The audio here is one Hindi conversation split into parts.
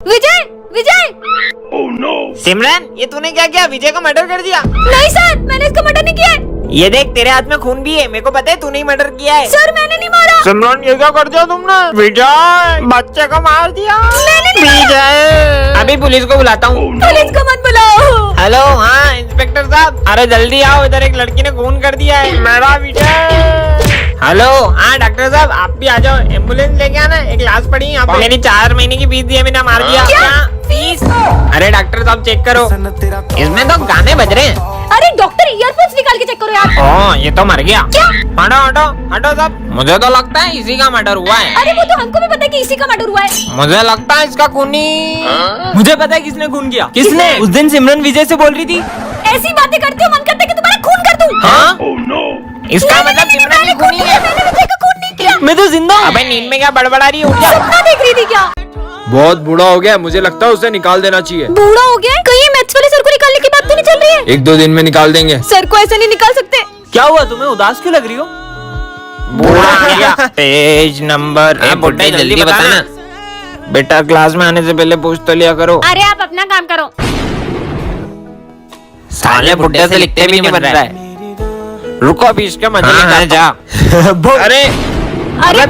विजय विजय सिमरन, ये तूने क्या किया? विजय को मर्डर कर दिया? नहीं सर, मैंने इसको मर्डर नहीं किया है। ये देख, तेरे हाथ में खून भी है। मेरे को पता है तूने ही मर्डर किया है। सर मैंने नहीं मारा। सिमरन, ये क्या कर दिया तुमने? विजय, बच्चे को मार दिया। मैंने नहीं विजय, अभी पुलिस को बुलाता हूँ। पुलिस को मत बुलाओ। हेलो, हाँ इंस्पेक्टर साहब, अरे जल्दी आओ, इधर एक लड़की ने खून कर दिया है। मेरा विजय। हेलो, हाँ डॉक्टर साहब, आप भी आ जाओ। एम्बुलेंस लेके आना, एक लाश पड़ी यहाँ पे। मेरी 4 महीने की फीस दिए बिना मार दिया। क्या? फीस? अरे डॉक्टर साहब चेक करो, इसमें तो गाने बज रहे हैं। अरे डॉक्टर, ईयरफोन्स निकाल के चेक करो यार। ओह, ये तो मर गया। क्या? हटो हटो हटो साहब, मुझे तो लगता है इसी का मर्डर हुआ है। अरे वो तो हमको भी पता है कि इसी का मर्डर हुआ है। मुझे लगता है इसका खूनी। मुझे पता है किसने खून किया। किसने? उस दिन सिमरन विजय से बोल रही थी। ऐसी बातें करते हो, मन करता है कि तुम्हारा खून कर दूं। हाँ? इसका मतलब सिमरन ही खूनी है। मैंने विजय का खून नहीं किया। मैं तो जिंदा हूँ। अबे नींद में क्या बड़बड़ा रही है? उठ जा। सपना देख रही थी क्या? बहुत बूढ़ा हो गया, मुझे लगता है उसे निकाल देना चाहिए। बूढ़ा हो गया? कहीं मैथ्स वाले सर को निकालने की बात तो नहीं चल रही है? 1-2 दिन में निकाल देंगे। सर को ऐसे नहीं निकाल सकते। क्या हुआ, तुम्हें उदास क्यों लग रही हो? बूढ़ा आ गया। Page number. बुड्ढे जल्दी बताना। बेटा, क्लास में आने से पहले पूछ तो लिया करो। अरे आप अपना काम करो। साले बुड्ढे से लिखते भी नहीं बन रहा है। रुको, अभी इसके मजे लेकर जा। अरे अरे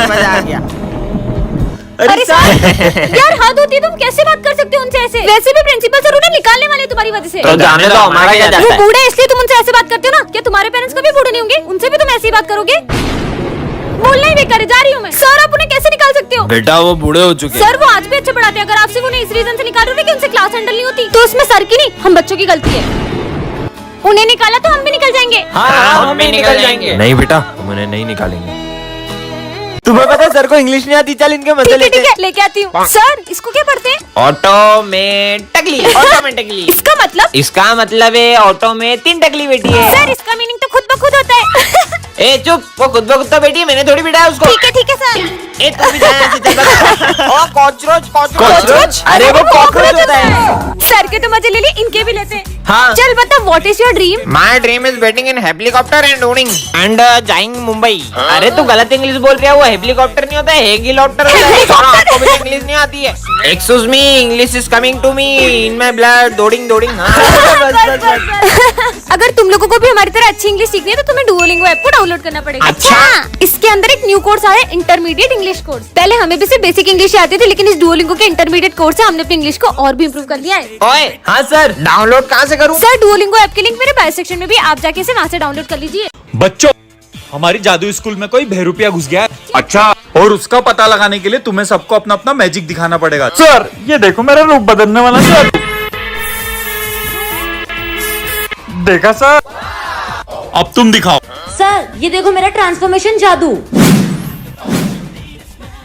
मजा आ गया। अरे सर, यार हद होती है, तुम कैसे बात कर सकते हो उनसे ऐसे? वैसे भी प्रिंसिपल सर उन्हें निकालने वाले हैं तुम्हारी वजह से। तो जाने दो, हमारा क्या जाता वो है? बूढ़े इसलिए तुम उनसे ऐसे बात करते हो ना? क्या तुम्हारे पेरेंट्स कभी बूढ़े नहीं होंगे? उनसे भी तुम ऐसी ही बात करोगे? बोलना ही बेकार है, जा रही हूँ मैं। सर आप उन्हें कैसे निकाल सकते हो? बेटा, वो बूढ़े हो चुके हैं। सर वो आज भी अच्छे पढ़ाते हैं। अगर आपसे उन्हें इस रीजन से निकाल रहे हो कि उनसे क्लास हैंडल नहीं होती, तो उसमें सर की नहीं, हम बच्चों की गलती है। उन्हें निकाला तो हम भी निकल जाएंगे। हाँ, हम भी निकल जाएंगे। नहीं बेटा, हम उन्हें नहीं निकालेंगे। तुम्हें पता है सर को इंग्लिश नहीं आती। चल इनके मजे लेते ठीक है, लेके आती हूँ। सर इसको क्या पढ़ते हैं? ऑटोमेटिकली। ऑटोमेटिकली इसका मतलब? इसका मतलब है ऑटो में 3 टकली बेटी है। सर इसका मीनिंग तो खुद ब खुद होता है। ए चुप, वो खुद ब खुद तो बेटी है, मैंने थोड़ी बिठाया उसको। ठीक है सर। ए तू भी जा यहाँ से, चल बस। ओ कॉकरोच, कॉकरोच? अरे वो कॉकरोच होता है। सर के तो मजे ले लिए, इनके भी लेते हैं। हाँ। चल बता, what is your dream? My dream is batting in helicopter and owning and जाइंग मुंबई। अरे तू गलत इंग्लिश बोल रहा है, वो हेलीकॉप्टर नहीं होता है, हेलीकॉप्टर होता है। थोड़ा आपको भी इंग्लिश नहीं आती है। Excuse me, English is coming to me in my blood. दौड़िंग दौड़िंग। अगर तुम लोगों को भी हमारी तरह अच्छी इंग्लिश सीखनी है तो तुम्हें डुओलिंगो ऐप को डाउनलोड करना पड़ेगा। अच्छा। इसके अंदर एक न्यू कोर्स आया है, इंटरमीडिएट इंग्लिश कोर्स। पहले हमें भी सिर्फ बेसिक इंग्लिश आती थी, लेकिन इस डुओलिंगो के इंटरमीडिएट कोर्स से हमने अपनी इंग्लिश को और भी इम्प्रूव कर लिया है। ओए, हाँ सर। डाउनलोड कहाँ से करूँ? सर डुओलिंगो ऐप की लिंक मेरे बायो सेक्शन में भी, आप जाके इसे वहाँ से डाउनलोड कर लीजिए। बच्चों, हमारी जादू स्कूल में कोई बहरूपिया घुस गया है। अच्छा, और उसका पता लगाने के लिए तुम्हें सबको अपना अपना मैजिक दिखाना पड़ेगा। सर ये देखो मेरा रूप बदलने वाला सर। देखा सर? अब तुम दिखाओ। सर ये देखो मेरा ट्रांसफॉर्मेशन जादू।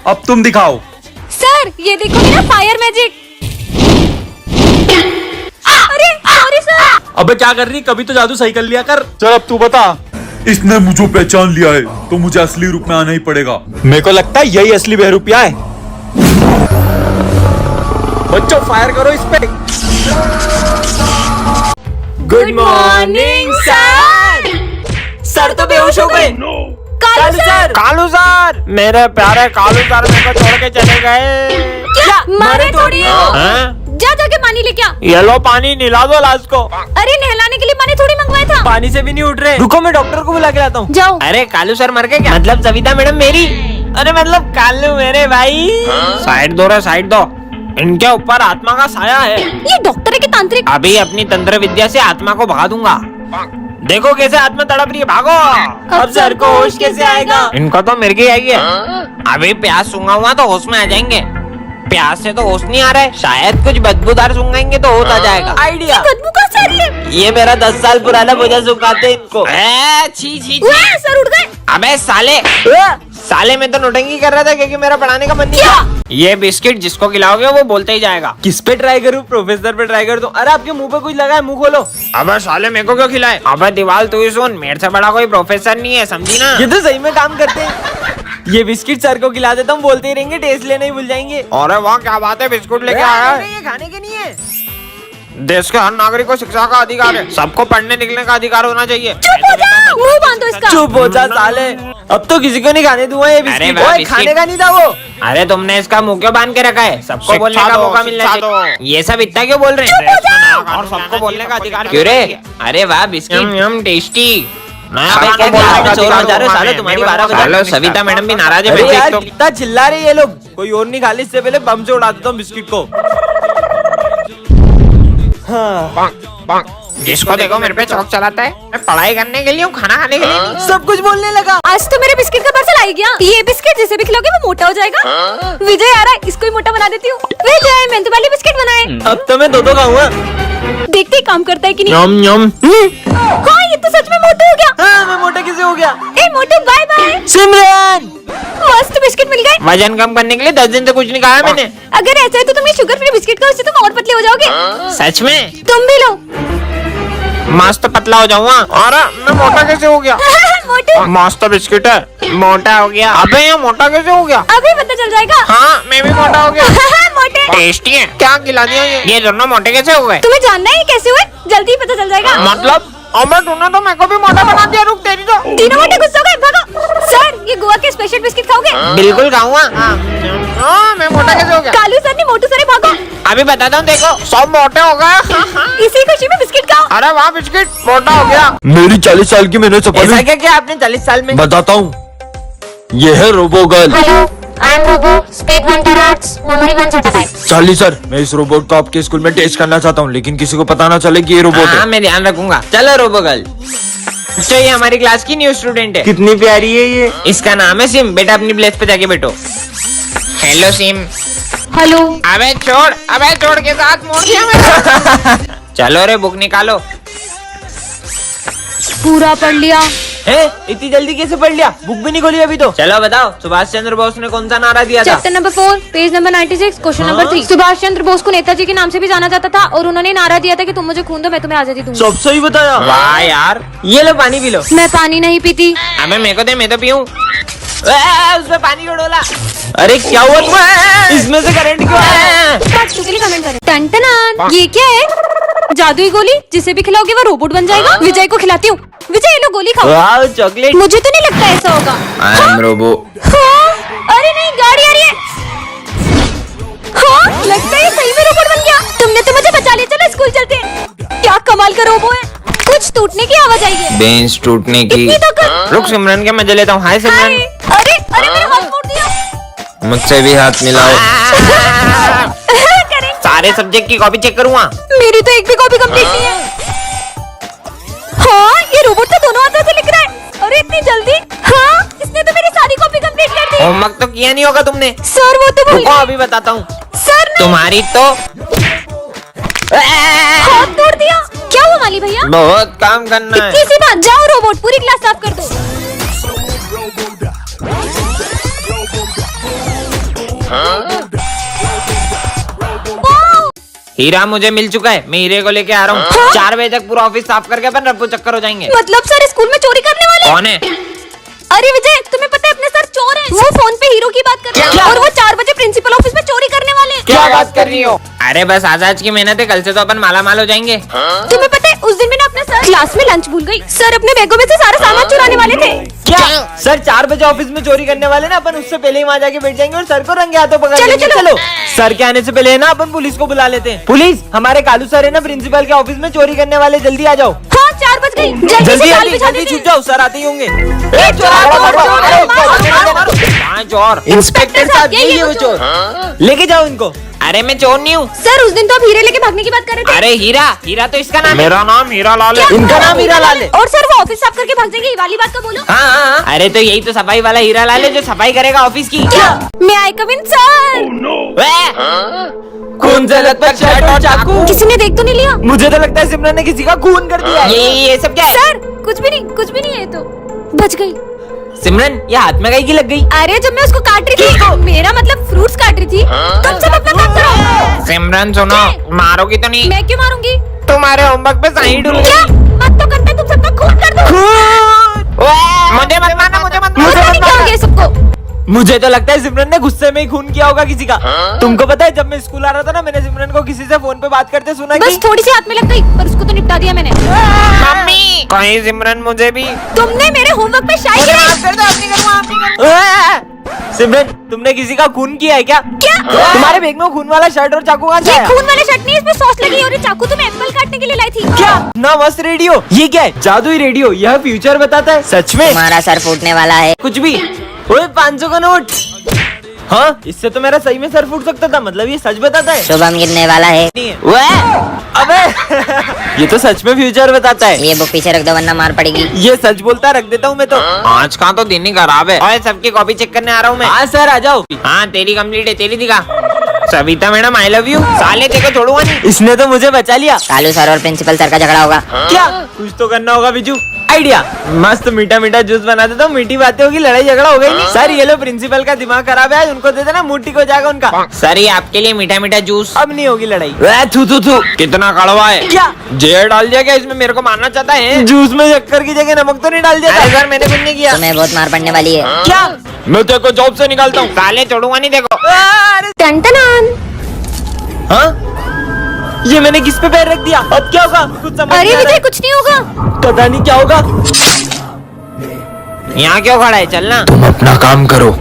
अब तुम दिखाओ। सर ये देखो मेरा फायर मैजिक। अरे सॉरी सर। अबे क्या कर रही, कभी तो जादू सही कर लिया कर। चल अब तू बता। इसने मुझे पहचान लिया है तो मुझे असली रूप में आना ही पड़ेगा। मेरे को लगता है यही असली बहरूपिया है। बच्चों फायर करो इस पे। Good morning sir. सर तो बेहोश हो गए। कालू सर। कालू सर, मेरे प्यारे कालू सर मेरे को छोड़ के चले गए। क्या मारे थोड़ी हो? हैं? जा जाके पानी लेके आ। ये लो पानी, निला दो लाश को। अरे नहलाने के लिए पानी थोड़ी मंगवाया था। पानी से भी नहीं उठ रहे। रुको, मैं डॉक्टर को बुला के लाता हूँ। जाओ। अरे कालू सर मर गए क्या? मतलब सविता मैडम मेरी। अरे मतलब कालू मेरे भाई। साइड दो रे, साइड दो। इनके ऊपर आत्मा का साया है। ये डॉक्टर है कि तांत्रिक? अभी अपनी तंत्र विद्या से आत्मा को भगा दूंगा। देखो कैसे आत्मा तड़प रही है, भागो। अब सर को होश कैसे आएगा? इनको तो मिर्गी ही आई है। अभी प्यास सूंघा हुआ तो होश में आ जाएंगे। प्यास से तो होश नहीं आ रहा है, शायद कुछ बदबूदार सूंघेंगे तो होश आ जाएगा। आइडिया। बदबू कहाँ से आ रही है? ये मेरा 10 साल पुराना भोजन सुखाते इनको। छी छी वाह, सर उठ गए। अबे साले में तो नोटंकी कर रहा था क्योंकि मेरा पढ़ाने का मन नहीं था। ये बिस्किट जिसको खिलाओगे वो बोलता ही जाएगा। किस पे ट्राई करूँ? प्रोफेसर पे ट्राई कर दूं। अरे आपके मुंह पे कुछ लगा है, मुंह खोलो। अबे साले मेरे को क्यों खिलाए? अबे दीवाल तू ही सुन, मेरे से बड़ा कोई प्रोफेसर नहीं है, समझी ना? ये तो सही में काम करते हैं। ये बिस्किट सर को खिला देता हूँ, बोलते ही रहेंगे, टेस्ट लेना ही भूल जाएंगे। अरे वाह क्या बात है, बिस्कुट लेके आया है। ये खाने के नहीं है। देश के हर नागरिक को शिक्षा का अधिकार है, सबको पढ़ने लिखने का अधिकार होना चाहिए। चुप हो जा, मुंह बांध दो इसका। चुप हो जा साले, अब तो किसी को नहीं खाने दूंगा ये बिस्किट। वाह, ओए, बिस्किट। खाने का नहीं था वो। अरे तुमने इसका मुंह क्यों बांध के रखा है? सबको शिक्षा बोलने का दो, मौका मिलना शिक्षा चाहिए। ये सब इतना क्यों बोल रहे हैं? और सबको बोलने का अधिकार क्यों रे? अरे वाह बिस्किट, यम टेस्टी। सबको बोलने का चोर अधिकार मचा रहे हो, होगा साले मैं तुम्हारी मैं 12 बताऊं। बजे। हेलो सविता मैडम भी नाराज है। अरे मैं यार तो कितना चिल्ला रहे ये लोग, कोई और नहीं खा ले, इससे पहले बम से उड़ा देता हूँ बिस्किट को। जिसको देखो मेरे पे चौक चलाता है। मैं पढ़ाई करने के लिए हूँ, खाना खाने के लिए नहीं। सब कुछ बोलने लगा। आज तो मेरे बिस्किट का पार्सल आ गया। ये बिस्किट जिसे भी खिलाओगे वो मोटा हो जाएगा। विजय आ रहा है, इसको ही मोटा बना देती हूँ। विजय मेहंदी वाली बिस्किट बनाए। अब तो मैं दो खाऊंगा। देखते ही काम करता है कि नहीं। यम यम। हाँ ये तो सच में मोटा हो गया। हाँ, मैं मोटा कैसे हो गया? ए मोटू बाय बाय। सिमरन, मस्त बिस्किट मिल गए। वजन कम करने के लिए 10 दिन से कुछ नहीं खाया मैंने। अगर ऐसा है तो तुम ये शुगर फ्री बिस्किट खाओ, इससे तुम और पतले हो जाओगे। सच में तुम भी लो। मस्त पतला हो जाऊंगा। अरे मैं मोटा कैसे हो गया? मोटू मस्त बिस्किट है, मोटा हो गया। अबे ये मोटा कैसे हो गया? अभी पता चल जाएगा। हाँ मैं भी मोटा हो गया। मोटे टेस्टी है। क्या खिला दिया ये दोनों मोटे कैसे हो गए? तुम्हें जानना है ये कैसे हुए? जल्दी ही पता चल जाएगा। मतलब अबे तूने तो मेरे को भी मोटा बना दिया। रुक तेरी तो। तीनों मोटे गुस्सा हो गए, भागो। सर ये गोवा के स्पेशल बिस्किट खाओगे? बिल्कुल खाऊंगा। हाँ मैं मोटा कैसे हो गया? कालू सर ने मोटू सर भागो। अभी बताता हूँ, देखो सब मोटे हो गए। इसी खुशी में बिस्किट खाओ। अरे वाह बिस्किट मोटा हो गया। मेरी 40 साल की मैंने चपल ऐसा क्या किया आपने 40 साल में? बताता हूँ, ये है रोबोगर्ल। Hello, I'm Robo. Speed Hunter Arts, Memory 1 Certified. Charlie sir, मैं इस रोबोट को आपके स्कूल में टेस्ट करना चाहता हूँ, लेकिन किसी को पता ना चले कि ये रोबोट हाँ है। मैं ध्यान रखूंगा। चलो रोबोगर्ल। अच्छा ये हमारी क्लास की न्यू स्टूडेंट है। कितनी प्यारी है ये। इसका नाम है सिम। बेटा अपनी प्लेस पे जाके बैठो। Hello SIM. हेलो। अबे छोड़ के साथ मोड़ दिया मैंने। चलो रे बुक निकालो। पूरा पढ़ लिया। है? इतनी जल्दी कैसे पढ़ लिया? बुक भी नहीं खोली अभी तो। चलो बताओ, सुभाष चंद्र बोस ने कौन सा नारा दिया था? Chapter number 4 page number 96 question number 3। Subhash Chandra Bose को नेताजी के नाम से भी जाना जाता था और उन्होंने नारा दिया था कि तुम मुझे खून दो मैं तुम्हें आजादी दूंगा। सब सही बताया। वाह यार। ये लो पानी पी लो। मैं पानी नहीं पीती। अबे मेरे को दे, मैं तो पीऊं। उसमें पानी क्यों डोला? अरे क्या हुआ तुम्हें? इसमें से करंट क्यों आया? पार्ट 2 के लिए कमेंट करें। टन ये क्या है? जादुई गोली, जिसे भी खिलाओगे वो रोबोट बन जाएगा। विजय को खिलाती हूँ। विजय ये लो गोली खाओ। वाह चॉकलेट। मुझे तो नहीं लगता ऐसा होगा। I am robo. हाँ? अरे नहीं गाड़ी आ रही है। हाँ लगता है ये सही में रोबोट बन गया। तुमने तो मुझे बचा लिया। चलो स्कूल चलते हैं। क्या कमाल का रोबो है। कुछ टूटने की आवाज आई है। बेंच टूटने की। इतनी ताकत। रुक सिमरन के मजे लेता हूँ। हाय हाय। सिमरन। अरे अरे मेरा हाथ तोड़ दिया। मुझसे भी हाथ मिलाओ। करें। सारे सब्जेक्ट की कॉपी चेक करूँगा। मेरी तो एक भी कॉपी कंप्लीट नहीं है। हाँ ये रोबोट तो दोनों हाथों से लिख रहा है। अरे इतनी जल्दी। हाँ इसने तो मेरी सारी कॉपी कंप्लीट कर दी। होमवर्क तो किया नहीं होगा तुमने। सर वो तो भूल रुको गए। अभी बताता हूँ। सर ने तुम्हारी तो हाथ तोड़ दिया। क्या हुआ माली भैया? बहुत काम करना है। इतनी सी बात। जाओ रोबोट पूरी क्लास साफ कर दो। वाह! हीरा मुझे मिल चुका है। मैं हीरे को लेके आ रहा हूँ। हाँ? 4 बजे तक पूरा ऑफिस साफ करके अपन रफू चक्कर हो जाएंगे। मतलब सर स्कूल में चोरी करने वाले? कौन है? अरे विजय तुम्हें पता है अपने सर चोर हैं। वो फोन पे हीरो की बात कर रहे हैं और वो 4 बजे प्रिंसिपल ऑफिस में चोरी करने वाले हैं। क्या बात कर रही हो? अरे बस आज की मेहनत है, कल से तो अपन माला माल हो जाएंगे। तुम्हें पता है उस दिन मैंने अपना सर क्लास में लंच भूल गई। सर अपने बैगों में से सारा सामान चुराने वाले थे। क्या सर 4 बजे ऑफिस में चोरी करने वाले ना, अपन उससे पहले ही वहाँ जाके बैठ जाएंगे और सर को रंगे हाथों पकड़ चलो, लेंगे। चलो। चलो सर के आने से पहले है ना अपन पुलिस को बुला लेते हैं। पुलिस, हमारे कालू सर है ना प्रिंसिपल के ऑफिस में चोरी करने वाले, जल्दी आ जाओ। हाँ 4 बज गई। जल्दी से जाल बिछा जल्दी देते छुप हैं। जाओ, सर आते ही होंगे। कहाँ चोर? इंस्पेक्टर साहब यही यही है है वो वो चोर। लेके जाओ इनको। अरे मैं चोर नहीं हूँ। सर उस दिन तो आप हीरे लेके भागने की बात कर रहे थे। अरे हीरा, हीरा तो इसका नाम है। मेरा नाम हीरा लाल है। इनका नाम हीरा लाल है। और सर वो ऑफिस साफ करके भाग जाएंगे, ये वाली बात तो बोलो। हाँ हाँ। अरे तो यही तो सफाई वाला हीरा लाल है जो सफाई करेगा ऑफिस की। क्या मैं आई कम इन सर? खून से लथपथ शर्ट और चाकू। किसी ने देख तो नहीं लिया? मुझे तो लगता है सिमरन ने किसी का खून कर दिया है। ये सब क्या है? सर कुछ भी नहीं है। तो बच गई। सिमरन ये हाथ में गई लग गई। अरे जब मैं उसको काट रही थी, मेरा मतलब फ्रूट्स काट रही थी। तुम सब अपना काम करो। सिमरन सुनो, मारोगी तो नहीं? मैं क्यों मारूंगी? तुम्हारे होमवर्क पे साइन क्या डूलूंगी। मत तो करते, तुम सबका खून कर दो। मुझे मत मारना, मुझे मत मुझे मारना। नहीं क्या हो गया सबको? मुझे तो लगता है सिमरन ने गुस्से में ही खून किया होगा किसी का। तुमको पता है जब मैं स्कूल आ रहा था ना, मैंने सिमरन को किसी से फोन पे बात करते सुना बस थोड़ी सी हाथ में लग गई, पर उसको तो निपटा दिया मैंने। मम्मी कहीं सिमरन मुझे भी तुमने मेरे होमवर्क पे शायरी सिमरन तुमने किसी का खून किया है क्या? क्या? तुम्हारे बैग में खून वाला शर्ट और चाकू कहाँ से ये आया? खून वाला शर्ट नहीं, इसमें सॉस लगी है और ये चाकू तो मैं एप्पल काटने के लिए लाई थी। क्या ना मस्त रेडियो, ये क्या है? जादुई रेडियो, यह फ्यूचर बताता है। सच में तुम्हारा सर फूटने वाला है। कुछ भी। ओए 500 का नोट। हाँ, इससे तो मेरा सही में सर फूट सकता था, मतलब ये सच बताता है। शुभम गिरने वाला है। अबे ये तो सच में फ्यूचर बताता है। ये बुक पीछे रख दो वरना मार पड़ेगी। ये सच बोलता रख देता हूँ मैं तो। आज का तो दिन ही खराब है। और सबकी कॉपी चेक करने आ रहा हूँ मैं। हाँ सर आ जाओ। हाँ तेरी कंप्लीट है, तेरी दिखा। Savita madam I love you. साले तेरे को छोड़ूंगा नहीं। इसने तो मुझे बचा लिया। कालू सर और प्रिंसिपल सर का झगड़ा होगा। क्या कुछ तो करना होगा बिजू। आइडिया, मस्त मीठा मीठा जूस बना देता हूँ, मीठी बातें होगी, लड़ाई झगड़ा हो गई नहीं। सर ये लो प्रिंसिपल का दिमाग खराब है, उनको दे देना, मुट्ठी को जाएगा उनका। सर ये आपके लिए मीठा मीठा जूस। अब नहीं होगी लड़ाई। थू थू थू कितना कड़वा है। क्या जहर डाल दिया क्या इसमें? मेरे को मारना चाहता है? जूस में शक्कर की जगह नमक तो नहीं डाल दिया? अरे सर मैंने कुछ नहीं किया। तुम्हें बहुत मार पड़ने वाली है। क्या? मैं तेरे को जॉब से निकालता हूँ। साले छोड़ूंगा नहीं देखो। टन हाँ ये मैंने किस पे पैर रख दिया? अब क्या होगा? कुछ समझ अरे नहीं आ रहा विजय है। कुछ नहीं होगा। पता नहीं क्या होगा। यहाँ क्यों खड़ा है? चलना। तुम अपना काम करो।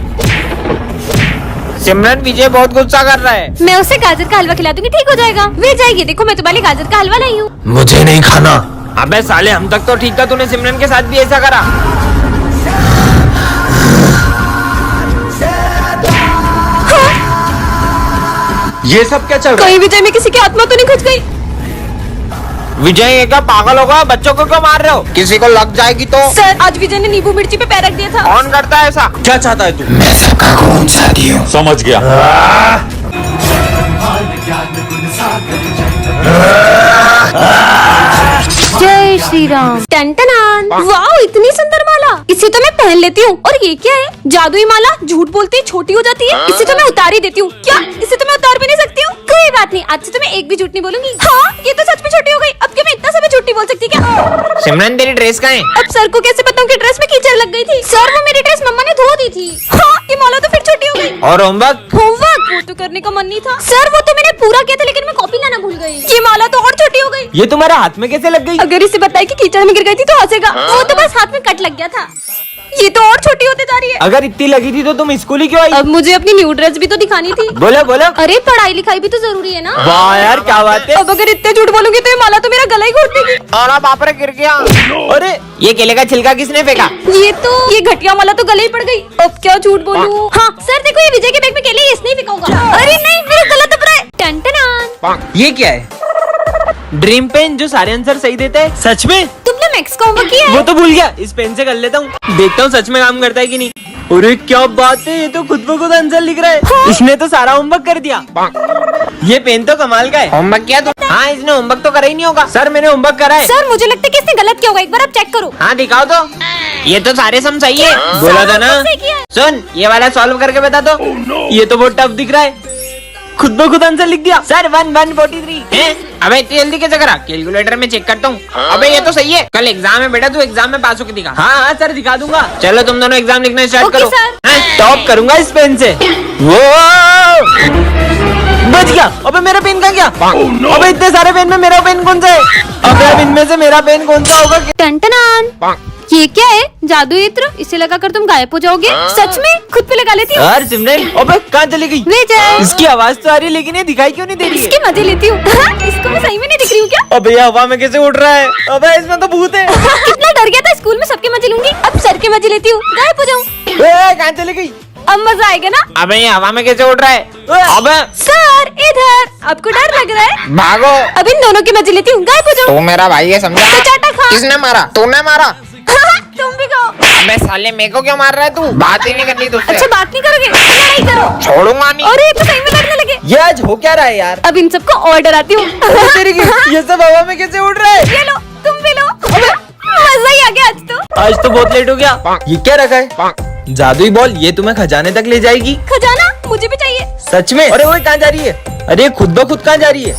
सिमरन विजय बहुत गुस्सा कर रहा है। मैं उसे गाजर का हलवा खिला दूंगी, ठीक हो जाएगा। वे जाएगी, देखो मैं तुम्हारे लिए गाजर का हलवा लाई हूँ। मुझे नहीं खाना। अबे साले हम तक तो ठीक था, तूने सिमरन के साथ भी ऐसा करा। ये सब क्या चल रहा है? कहीं विजय में किसी की आत्मा तो नहीं घुस गई? विजय ये क्या पागल होगा? बच्चों को क्यों मार रहे हो? किसी को लग जाएगी तो? सर आज विजय ने नींबू मिर्ची पे पैर रख दिया था। कौन करता है ऐसा? क्या चाहता है तू? मैं सबका खून चाहती हूँ। समझ गया। जय श्री राम। टन वाओ इतनी सुंदर माला, इसे तो मैं पहन लेती हूँ। और ये क्या है? जादुई माला, झूठ बोलती छोटी हो जाती है। इसे तो मैं उतार ही देती हूँ। क्या इसे तो मैं उतार भी नहीं सकती हूँ? कोई बात नहीं, आज से तो मैं एक भी झूठ नहीं बोलूंगी। हाँ ये तो सच में छोटी हो गई। अब क्या मैं इतना सा भी झूठ नहीं बोल सकती क्या? सिमरन तेरी ड्रेस कहाँ है? अब सर को कैसे बताऊँ कि ड्रेस में कीचड़ लग गई थी? सर वो मेरी ड्रेस मम्मा ने धो दी थी। हाँ ये माला तो फिर छोटी हो गई। और होमवर्क? होमवर्क वो तो करने का मन नहीं था सर, वो तो मैंने पूरा किया था, लेकिन मैं कॉपी लाना भूल गई। ये माला तो और छोटी हो गई। ये तुम्हारे हाथ में कैसे लग गई? अगर इसे बताए कि कीचड़ में गिर गई थी तो हंसेगा। वो तो बस हाथ में कट लग गया था। ये तो और छोटी होते जा रही है। अगर इतनी लगी थी तो तुम स्कूल ही क्यों आई? अब मुझे अपनी न्यू ड्रेस भी तो दिखानी थी। बोलो बोलो। अरे पढ़ाई लिखाई भी तो जरूरी है ना। वाह यार क्या बात है। अब अगर इतने झूठ बोलूंगी तो ये माला तो मेरा गला ही घोट देगी। और बाप रे गिर गया। अरे ये केले का छिलका किसने फेंका? ये घटिया माला तो गले ही पड़ गई। अब क्या झूठ बोलूं? हाँ सर देखो ये विजय के बैग में केले, इसने ही फेंका होगा। अरे नहीं मेरा गला दब रहा है। टन ये क्या है? ड्रीम पेन जो सारे आंसर सही देते हैं। सच में? तुमने मैक्स का होमवर्क किया है? वो तो भूल गया, इस पेन से कर लेता हूँ, देखता हूँ सच में काम करता है कि नहीं। अरे क्या बात है, ये तो खुद ब खुद आंसर लिख रहा है। हाँ। इसने तो सारा होमवर्क कर दिया। ये पेन तो कमाल का है। होमवर्क किया तू? हाँ इसने होमवर्क तो करा ही नहीं होगा। सर मैंने होमवर्क करा है। सर मुझे लगता है कि इसने गलत किया होगा, एक बार आप चेक करो। हाँ दिखाओ तो। ये तो सारे सम सही है। बोला था ना। सही किया है। सुन ये वाला सॉल्व करके बता दो। ये तो बहुत टफ दिख रहा है, खुद ब खुद आंसर लिख दिया। सर 143 हैं? अबे इतनी जल्दी कैसे करा? कैलकुलेटर में चेक करता हूँ। अबे ये तो सही है। कल एग्जाम है बेटा, तू एग्जाम में पास होके दिखा। हाँ हाँ सर दिखा दूंगा। चलो तुम दोनों एग्जाम लिखना स्टार्ट ओके, करो। सर। हैं? टॉप करूंगा इस पेन से। वो बच गया। अबे मेरा पेन कहाँ गया? अबे इतने सारे पेन में मेरा पेन कौन सा है? अबे अब इनमें से मेरा पेन कौन सा होगा? टन ये क्या है? जादू इत्र, इसे लगाकर तुम गायब हो जाओगे। सच में? खुद पे लगा लेती हूँ। यार सिमरन, अबे कहाँ चली गई? विजय इसकी आवाज तो आ रही है लेकिन ये दिखाई क्यों नहीं दे रही है? इसके मजे लेती हूँ। इसको मैं सही में नहीं दिख रही हूँ क्या? अबे ये हवा में कैसे उड़ रहा है? अबे इसमें तो भूत है। कितना डर गया था स्कूल में, सबके मजे लूंगी, अब सर के मजे लेती हूँ, गायब हो जाऊँ। कहाँ चली गई? अब मजा आएगा ना? अबे ये हवा में कैसे उड़ रहा है? अबे सर इधर, आपको डर लग रहा है? भागो। अब इन दोनों के मजे लेती हूँ, गायब हो जाऊँ। तू मेरा भाई है समझा? तो चाटा खा। किसने मारा? तूने मारा? तुम भी खाओ। अबे साले मेरे को क्यों मार रहा है तू? बात ही नहीं करनी तुझसे। अच्छा बात नहीं करोगे? तो लड़ाई करो। छोड़ूंगा नहीं। और ये तो सही में लड़ने लगे। ये आज हो क्या रहा है यार? अब इन सबको और डराती हूँ। तेरी की, ये सब हवा में कैसे उड़ रहा है? ये लो, तुम भी लो। मजा ही आ गया आज तो। आज तो बहुत लेट हो गया। ये क्या रखा है? जादुई बॉल, ये तुम्हें खजाने तक ले जाएगी। खजाना मुझे भी चाहिए। सच में? अरे वो कहाँ जा रही है? अरे खुद ब खुद कहाँ जा रही है?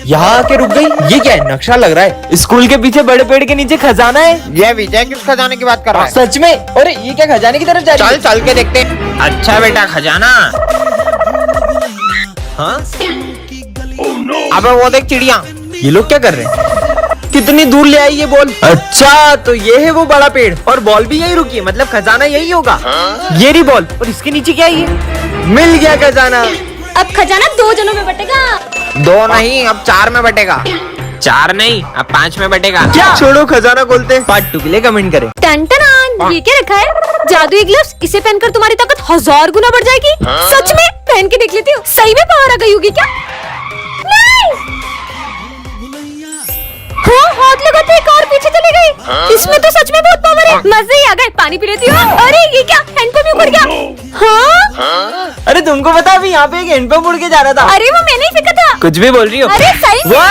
यहाँ आके रुक गई। ये क्या है? नक्शा लग रहा है। स्कूल के पीछे बड़े पेड़ के नीचे खजाना है। ये विजय किस खजाने की बात कर रहा है? सच में? अरे ये क्या खजाने की तरफ जा रही चल है? चल के देखते हैं। अच्छा बेटा खजाना। हाँ? अबे वो देख चिड़िया। ये लोग क्या कर रहे हैं? कितनी दूर ले आई ये बॉल? अच्छा तो ये है वो बड़ा पेड़ और बॉल भी यही रुकी है, मतलब खजाना यही होगा। ये रही बॉल और इसके नीचे क्या है ये? मिल गया खजाना। अब खजाना 2 जनों में बटेगा। 2 नहीं, अब 4 में बटेगा। 4 नहीं, अब 5 में बटेगा। क्या? छोड़ो खजाना खोलते हैं। पार्ट 2 के लिए कमेंट करें। टन ये क्या रखा है? जादुई ग्लव्स। इसे पहनकर तुम्हारी ताकत 1000 गुना बढ़ जाएगी। सच में? पहन के देख लेती हूँ। सही में पावर आ गई होगी क्या? नहीं। हाँ, हाथ लगाते एक और पीछे चली गई। इसमें तो सच में बहुत पावर है। मजे ही आ गए। पानी पी लेती हूँ। अरे ये क्या? हैंडपंप ही उड़ गया। हाँ? अरे तुमको पता अभी यहाँ पे एक हैंडपंप उड़ के जा रहा था। अरे वो मैंने ही फेंका था। कुछ भी बोल रही हो? अरे सही में वाह!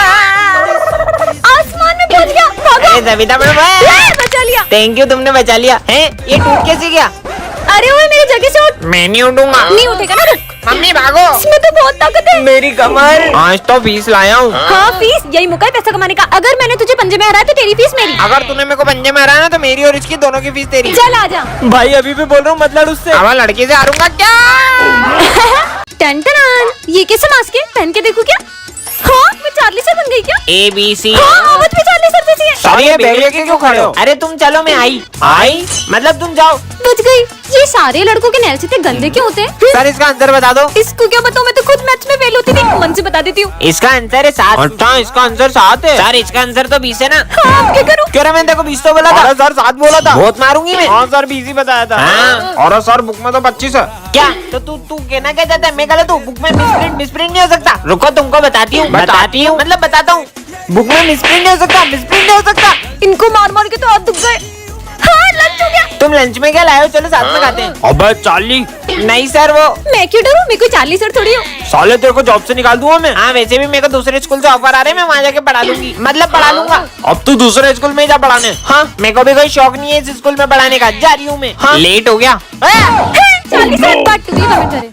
आसमान में पहुंच गया। भागो। जबीता मैडम ले, बचा लिया। थैंक यू, तुमने बचा लिया है। ये टूट कैसे गया? अरे वो मेरी जगह से उठ। मैं नहीं उठूंगा। नहीं उठेगा ना? रुक। मम्मी भागो। इसमें तो बहुत ताकत है। मेरी कमर। आज तो फीस लाया हूँ। हाँ फीस, यही मौका है पैसा कमाने का। अगर मैंने तुझे पंजे में हराया तो तेरी फीस मेरी। अगर तूने मेरे को पंजे में हराया ना तो मेरी और इसकी दोनों की फीस तेरी। चल आ जा। भाई अभी भी बोल रहा हूँ मतलब उससे। अब लड़की से हारूंगा क्या? टन ये कैसे मास्क है? पहन के देखूं क्या? हाँ मैं चार्ली सर बन गई क्या? ABC। हाँ आवाज भी चार्ली सर जैसी है। अरे ये बैग लेके क्यों खड़े हो? अरे तुम चलो, मैं आई मतलब तुम जाओ। बच गई। ये सारे लड़कों के नैल्स इतने गंदे क्यों होते हैं? सर इसका आंसर बता दो। इसको क्या बताऊं? मैं तो खुद मैथ्स में फेल होती थी। मन से बता देती हूँ। इसका आंसर है 7। अच्छा इसका आंसर 7 है। सर इसका आंसर तो 20 है ना? हाँ अब क्या करूँ? क्यों? मैंने देखो 20 तो बोला था। सर 7 बोला था। बहुत मारूंगी मैं। हाँ सर 20 ही बताया था। हाँ। और सर बुक में तो 25 है। क्या? तो तू कहना क्या चाहता है? मैं गलत हूँ? बुक में मिसप्रिंट नहीं हो सकता। रुको तुमको बताती हूँ मतलब बताता हूँ। बुक में मिसप्रिंट नहीं हो सकता। मिसप्रिंट नहीं हो सकता। इनको मार मार के तो हाथ दुख गए। हाँ लंच हो गया। तुम लंच में क्या लाए हो? चलो साथ में खाते हैं। अबे चार्ली, नहीं सर वो। मैं क्यों डरूं? मैं कोई चार्ली सर थोड़ी हूँ। साले तेरे को जॉब से निकाल दूंगा मैं। हाँ वैसे भी मेरे को दूसरे स्कूल से ऑफर आ रहे हैं, मैं वहाँ जाके पढ़ा लूंगी। मतलब पढ़ा लूंगा। अब तू दूसरे स्कूल में ही जा पढ़ाने। हाँ मेरे को भी कोई शौक नहीं है इस स्कूल में पढ़ाने का। जा रही हूँ मैं। हाँ लेट हो गया। चार्ली सर पार्ट 2 कमेंट करें।